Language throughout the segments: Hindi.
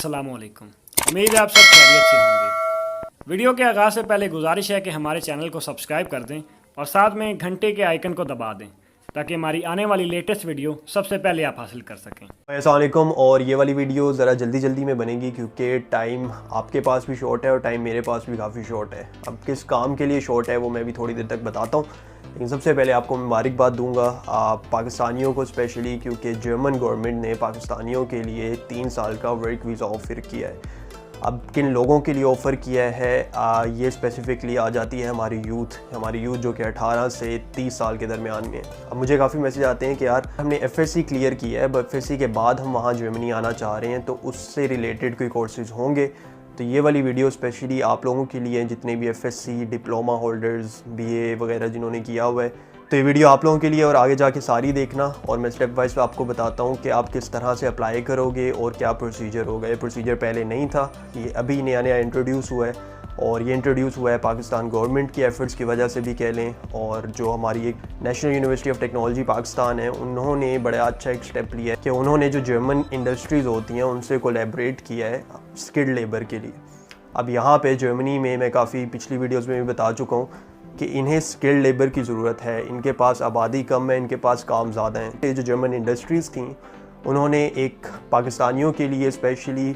अस्सलामुअलैकुम। उम्मीद है आप सब खैरियत से होंगे। वीडियो के आगाज़ से पहले गुजारिश है कि हमारे चैनल को सब्सक्राइब कर दें और साथ में घंटे के आइकन को दबा दें ताकि हमारी आने वाली लेटेस्ट वीडियो सबसे पहले आप हासिल कर सकें। अस्सलाम वालेकुम। और ये वाली वीडियो ज़रा जल्दी में बनेगी क्योंकि टाइम आपके पास भी शॉर्ट है और टाइम मेरे पास भी काफ़ी शॉर्ट है। अब किस काम के लिए शॉर्ट है वो मैं भी थोड़ी देर तक बताता हूँ, लेकिन सबसे पहले आपको मुबारकबाद दूंगा पाकिस्तानियों को स्पेशली, क्योंकि जर्मन गवर्नमेंट ने पाकिस्तानियों के लिए 3 साल का वर्क वीज़ा ऑफ़र किया है। अब किन लोगों के लिए ऑफ़र किया है ये स्पेसिफ़िकली आ जाती है हमारी यूथ जो कि 18 से 30 साल के दरमियान में है। अब मुझे काफ़ी मैसेज आते हैं कि यार हमने एफएससी क्लियर किया है, बट एफएससी के बाद हम वहाँ जर्मनी आना चाह रहे हैं, तो उससे रिलेटेड कोई कोर्सेज़ होंगे। तो ये वाली वीडियो स्पेशली आप लोगों के लिए, जितने भी एफएससी डिप्लोमा होल्डर्स बीए वगैरह जिन्होंने किया हुआ है, तो ये वीडियो आप लोगों के लिए और आगे जाके सारी देखना। और मैं स्टेप वाइज आपको बताता हूँ कि आप किस तरह से अप्लाई करोगे और क्या प्रोसीजर होगा। ये प्रोसीजर पहले नहीं था, ये अभी नया इंट्रोड्यूस हुआ है, और ये इंट्रोड्यूस हुआ है पाकिस्तान गवर्नमेंट की एफर्ट्स की वजह से भी कह लें। और जो हमारी एक national university of technology Pakistan है, उन्होंने बड़ा अच्छा एक स्टेप लिया है कि उन्होंने जो जर्मन इंडस्ट्रीज़ होती हैं उनसे कोलैबोरेट किया है स्किल्ड लेबर के लिए। अब यहाँ पे जर्मनी में मैं काफ़ी पिछली वीडियोज़ में भी बता चुका हूँ कि इन्हें स्किल्ड लेबर की ज़रूरत है। इनके पास आबादी कम है, इनके पास काम ज़्यादा हैं। ये जो जर्मन इंडस्ट्रीज़ थी, उन्होंने एक पाकिस्तानियों के लिए स्पेशली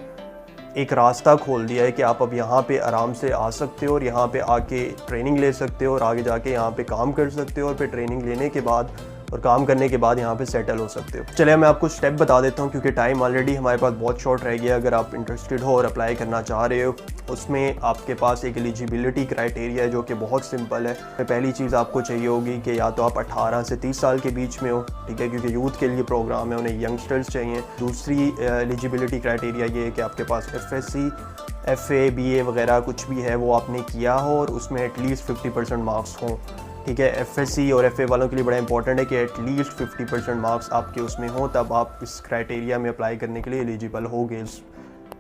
एक रास्ता खोल दिया है कि आप अब यहाँ पे आराम से आ सकते हो और यहाँ पे आके ट्रेनिंग ले सकते हो और आगे जाके यहाँ पे काम कर सकते हो, और फिर ट्रेनिंग लेने के बाद और काम करने के बाद यहाँ पे सेटल हो सकते हो। चलिए मैं आपको स्टेप बता देता हूँ, क्योंकि टाइम ऑलरेडी हमारे पास बहुत शॉर्ट रह गया। अगर आप इंटरेस्टेड हो और अप्लाई करना चाह रहे हो, उसमें आपके पास एक एलिजिबिलिटी क्राइटेरिया है जो कि बहुत सिंपल है। पहली चीज़ आपको चाहिए होगी कि या तो आप 18 से 30 साल के बीच में हो, ठीक है, क्योंकि यूथ के लिए प्रोग्राम है, उन्हें यंगस्टर्स चाहिए। दूसरी एलिजिबिलिटी क्राइटेरिया ये है कि आपके पास एफएससी, एफए, बीए वगैरह कुछ भी है वो आपने किया हो और उसमें एटलीस्ट 50% मार्क्स हों, ठीक है। एफएससी और एफए वालों के लिए बड़ा इंपॉर्टेंट है कि एटलीस्ट 50% मार्क्स आपके उसमें हो, तब आप इस क्राइटेरिया में अप्लाई करने के लिए एलिजिबल होगे, इस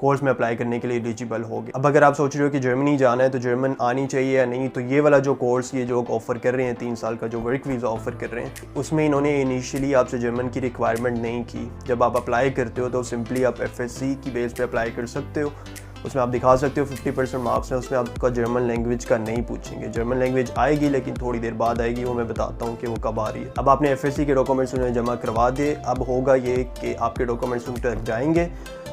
कोर्स में अप्लाई करने के लिए एलिजिबल होगे। अब अगर आप सोच रहे हो कि जर्मनी जाना है तो जर्मन आनी चाहिए या नहीं, तो ये वाला जो कोर्स ये जो ऑफ़र कर रहे हैं 3 साल का जो वर्क वीज़ा ऑफ़र कर रहे हैं, उसमें इन्होंने इनिशियली आपसे जर्मन की रिक्वायरमेंट नहीं की। जब आप अप्लाई करते हो तो सिंपली आप एफएससी की बेस पे अप्लाई कर सकते हो, उसमें आप दिखा सकते हो 50% मार्क्स हैं, उसमें आपका जर्मन लैंग्वेज का नहीं पूछेंगे। जर्मन लैंग्वेज आएगी लेकिन थोड़ी देर बाद आएगी, वो मैं बताता हूँ कि वो कब आ रही है। अब आपने एफएससी के डॉक्यूमेंट्स उन्हें जमा करवा दे। अब होगा ये कि आपके डॉक्यूमेंट्स उन तक जाएंगे,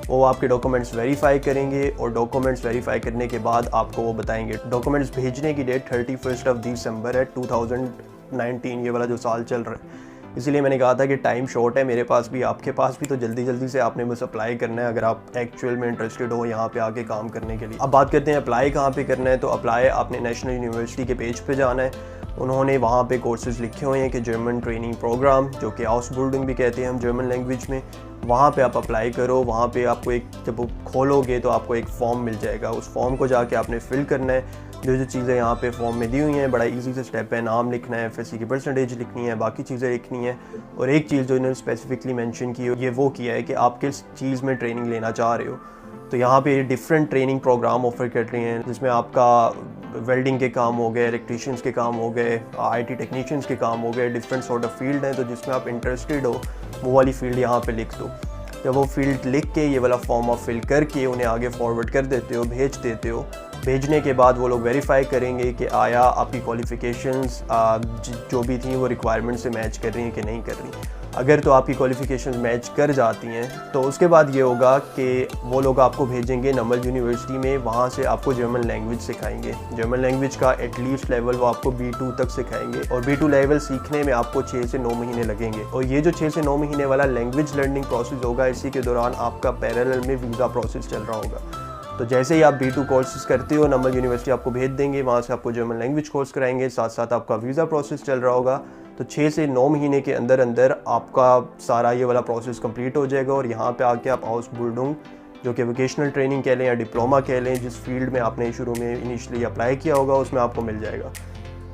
वो आपके डॉक्यूमेंट्स वेरीफाई करेंगे और डॉक्यूमेंट्स वेरीफाई करने के बाद आपको वो बताएंगे। डॉक्यूमेंट्स भेजने की डेट 31 दिसंबर है 2019, ये वाला जो साल चल रहा है। इसीलिए मैंने कहा था कि टाइम शॉर्ट है, मेरे पास भी आपके पास भी, तो जल्दी से आपने बस अप्लाई करना है अगर आप एक्चुअल में इंटरेस्टेड हो यहाँ पे आके काम करने के लिए। अब बात करते हैं अप्लाई कहाँ पे करना है। तो अप्लाई आपने नेशनल यूनिवर्सिटी के पेज पे जाना है। उन्होंने वहाँ पे कोर्सेज़ लिखे हुए हैं कि जर्मन ट्रेनिंग प्रोग्राम, जो कि आउसबिल्डिंग भी कहते हैं हम जर्मन लैंग्वेज में, वहाँ पे आप अप्लाई करो। वहाँ पे आपको एक, जब खोलोगे तो आपको एक फॉर्म मिल जाएगा, उस फॉर्म को जाके आपने फिल करना है। जो चीज़ें यहाँ पे फॉर्म में दी हुई हैं, बड़ा इजी से स्टेप है। नाम लिखना है, एफएससी की परसेंटेज लिखनी है, बाकी चीज़ें लिखनी है। और एक चीज़ जो इन्होंने स्पेसिफिकली मेंशन की है, ये वो किया है कि आप किस चीज़ में ट्रेनिंग लेना चाह रहे हो। तो यहाँ पे डिफरेंट ट्रेनिंग प्रोग्राम ऑफर कर रहे हैं, जिसमें आपका वेल्डिंग के काम हो गए, इलेक्ट्रीशियंस के काम हो गए, आईटी टेक्नीशियंस के काम हो गए, डिफरेंट सॉर्ट ऑफ फील्ड हैं। तो जिसमें आप इंटरेस्टेड हो वो वाली फील्ड यहाँ पे लिख दो। जब वो फील्ड लिख के ये वाला फॉर्म आप फिल करके उन्हें आगे फॉरवर्ड कर देते हो, भेज देते हो। भेजने के बाद वो लोग वेरीफाई करेंगे कि आया आपकी क्वालिफ़िकेशंस जो भी थी वो रिक्वायरमेंट से मैच कर रही हैं कि नहीं कर रही। अगर तो आपकी क्वालिफ़िकेशंस मैच कर जाती हैं तो उसके बाद ये होगा कि वो लोग आपको भेजेंगे नमल यूनिवर्सिटी में, वहाँ से आपको जर्मन लैंग्वेज सिखाएंगे। जर्मन लैंग्वेज का एटलीस्ट लेवल वो आपको B2 तक सिखाएंगे, और B2 लेवल सीखने में आपको 6 से 9 महीने लगेंगे। और ये जो 6 से 9 महीने वाला लैंग्वेज लर्निंग प्रोसेस होगा, इसी के दौरान आपका पैरेलल में वीज़ा प्रोसेस चल रहा होगा। तो जैसे ही आप B2 कोर्सेज करते हो, नमल यूनिवर्सिटी आपको भेज देंगे, वहाँ से आपको जर्मन लैंग्वेज कोर्स कराएंगे, साथ साथ आपका वीज़ा प्रोसेस चल रहा होगा। तो 6 से 9 महीने के अंदर अंदर आपका सारा ये वाला प्रोसेस कंप्लीट हो जाएगा, और यहाँ पे आके आप आउसबिल्डिंग, जो कि वोकेशनल ट्रेनिंग कह लें या डिप्लोमा कह लें, जिस फील्ड में आपने शुरू में इनिशियली अप्लाई किया होगा उसमें आपको मिल जाएगा।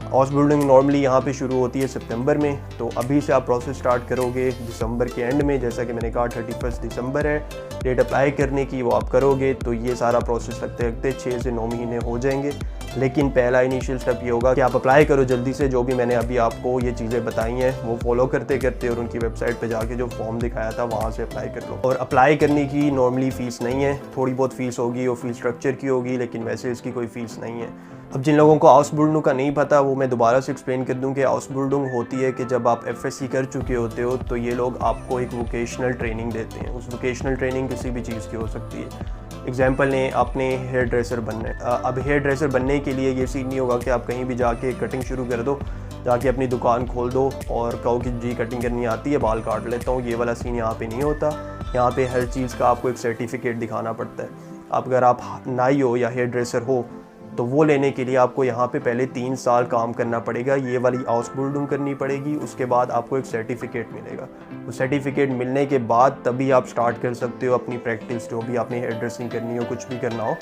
आउसबिल्डिंग नॉर्मली यहाँ पे शुरू होती है सितंबर में, तो अभी से आप प्रोसेस स्टार्ट करोगे दिसंबर के एंड में। जैसा कि मैंने कहा 31 दिसंबर है डेट अप्लाई करने की, वो आप करोगे तो ये सारा प्रोसेस रखते रखते 6 से 9 महीने हो जाएंगे। लेकिन पहला इनिशियल स्टेप ये होगा कि आप अप्लाई करो जल्दी से। जो भी मैंने अभी आपको ये चीज़ें बताई हैं वो फॉलो करते करते और उनकी वेबसाइट पे जाके जो फॉर्म दिखाया था वहाँ से अप्लाई कर लो। और अप्लाई करने की नॉर्मली फ़ीस नहीं है, थोड़ी बहुत फ़ीस होगी और फीस स्ट्रक्चर की होगी, लेकिन वैसे इसकी कोई फ़ीस नहीं है। अब जिन लोगों को आउसबिल्डिंग का नहीं पता वो मैं दोबारा से एक्सप्लेन कर दूं कि आउसबिल्डिंग होती है कि जब आप एफएससी कर चुके होते हो तो ये लोग आपको एक वोकेशनल ट्रेनिंग देते हैं। उस वोकेशनल ट्रेनिंग किसी भी चीज़ की हो सकती है। एग्जांपल लें, आपने हेयर ड्रेसर बनना है। अब हेयर ड्रेसर बनने के लिए ये सीन नहीं होगा कि आप कहीं भी जाके कटिंग शुरू कर दो, जाके अपनी दुकान खोल दो और कहो कि जी कटिंग करनी आती है, बाल काट लेता हूँ। ये वाला सीन यहाँ पे नहीं होता। यहाँ पे हर चीज़ का आपको एक सर्टिफिकेट दिखाना पड़ता है। अब अगर आप नाई हो या हेयर ड्रेसर हो तो वो लेने के लिए आपको यहाँ पे पहले 3 साल काम करना पड़ेगा। ये वाली आउसबिल्डिंग करनी पड़ेगी, उसके बाद आपको एक सर्टिफिकेट मिलेगा। उस सर्टिफिकेट मिलने के बाद तभी आप स्टार्ट कर सकते हो अपनी प्रैक्टिस। जो भी आपने हेयर ड्रेसिंग करनी हो, कुछ भी करना हो,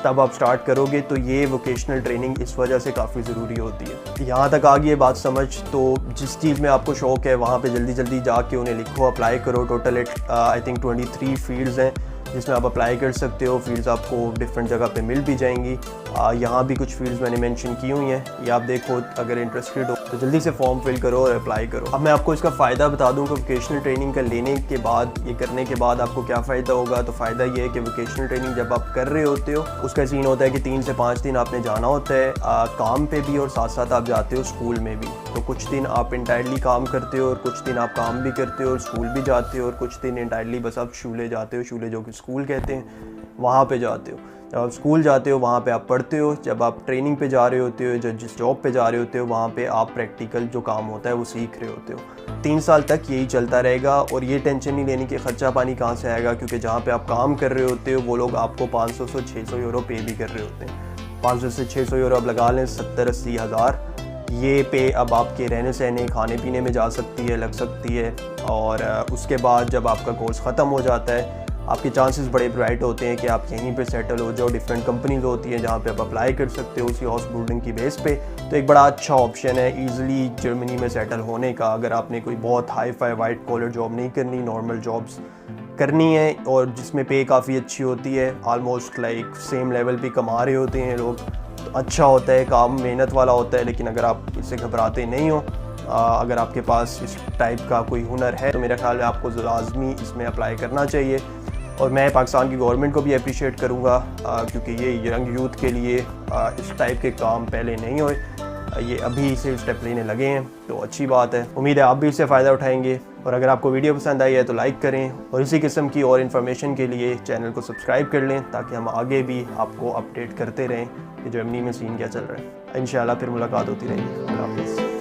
तब आप स्टार्ट करोगे। तो ये वोकेशनल ट्रेनिंग इस वजह से काफ़ी ज़रूरी होती है। यहाँ तक आ गई ये बात समझ, तो जिस चीज़ में आपको शौक़ है वहाँ पे जल्दी जल्दी जाके उन्हें लिखो, अप्लाई करो। टोटल आई थिंक 23 फील्ड्स हैं जिसमें आप अप्लाई कर सकते हो। फील्ड्स आपको डिफरेंट जगह पे मिल भी जाएंगी। यहाँ भी कुछ फील्ड्स मैंने मेंशन की हुई हैं, ये आप देखो। अगर इंटरेस्टेड हो तो जल्दी से फॉर्म फिल करो और अप्लाई करो। अब मैं आपको इसका फ़ायदा बता दूँ कि वोकेशनल ट्रेनिंग का लेने के बाद, ये करने के बाद आपको क्या फ़ायदा होगा। तो फ़ायदा ये है कि वोकेशनल ट्रेनिंग जब आप कर रहे होते हो उसका सीन होता है कि 3 से 5 दिन आपने जाना होता है काम पे भी, और साथ साथ आप जाते हो स्कूल में भी। तो कुछ दिन आप इंटायरली काम करते हो और कुछ दिन आप काम भी करते हो और स्कूल भी जाते हो, और कुछ दिन इंटायरली बस आप शूले जाते हो, शूले जो कि स्कूल कहते हैं, वहाँ पे जाते हो। जब आप स्कूल जाते हो वहाँ पे आप पढ़ते हो। जब आप ट्रेनिंग पे जा रहे होते हो, जिस जॉब पे जा रहे होते हो, वहाँ पे आप प्रैक्टिकल जो काम होता है वो सीख रहे होते हो। 3 साल तक यही चलता रहेगा। और ये टेंशन नहीं लेनी कि ख़र्चा पानी कहाँ से आएगा, क्योंकि जहाँ पे आप काम कर रहे होते हो वो लोग आपको 500 से 600 यूरो पे भी कर रहे होते हैं। 500 से 600 यूरो अब लगा लें, 70-80 हज़ार। ये पे अब आपके रहने सहने, खाने पीने में जा सकती है, लग सकती है। और उसके बाद जब आपका कोर्स ख़त्म हो जाता है, आपके चांसेस बड़े ब्राइट होते हैं कि आप यहीं पे सेटल हो जाओ। डिफरेंट कंपनीज होती हैं जहाँ पे आप अप्लाई कर सकते हो उसी हाउसबिल्डिंग की बेस पे। तो एक बड़ा अच्छा ऑप्शन है ईज़िली जर्मनी में सेटल होने का। अगर आपने कोई बहुत high fi white collar job नहीं करनी, नॉर्मल जॉब्स करनी है और जिसमें पे काफ़ी अच्छी होती है, आलमोस्ट लाइक सेम लेवल पे कमा रहे होते हैं लोग, तो अच्छा होता है, काम मेहनत वाला होता है। लेकिन अगर आप इससे घबराते नहीं हो, अगर आपके पास इस टाइप का कोई हुनर है, तो मेरा ख्याल है आपको लाजमी इसमें अप्लाई करना चाहिए। और मैं पाकिस्तान की गवर्नमेंट को भी अप्रिशिएट करूँगा क्योंकि ये यंग यूथ के लिए इस टाइप के काम पहले नहीं हुए, ये अभी से स्टेप लेने लगे हैं, तो अच्छी बात है। उम्मीद है आप भी इससे फ़ायदा उठाएंगे। और अगर आपको वीडियो पसंद आई है तो लाइक करें, और इसी किस्म की और इन्फॉर्मेशन के लिए चैनल को सब्सक्राइब कर लें, ताकि हम आगे भी आपको अपडेट करते रहें कि जर्मनी में सीन क्या चल रहा है। इंशाल्लाह फिर मुलाकात होती रहेगी। अल्लाह हाफ़िज़।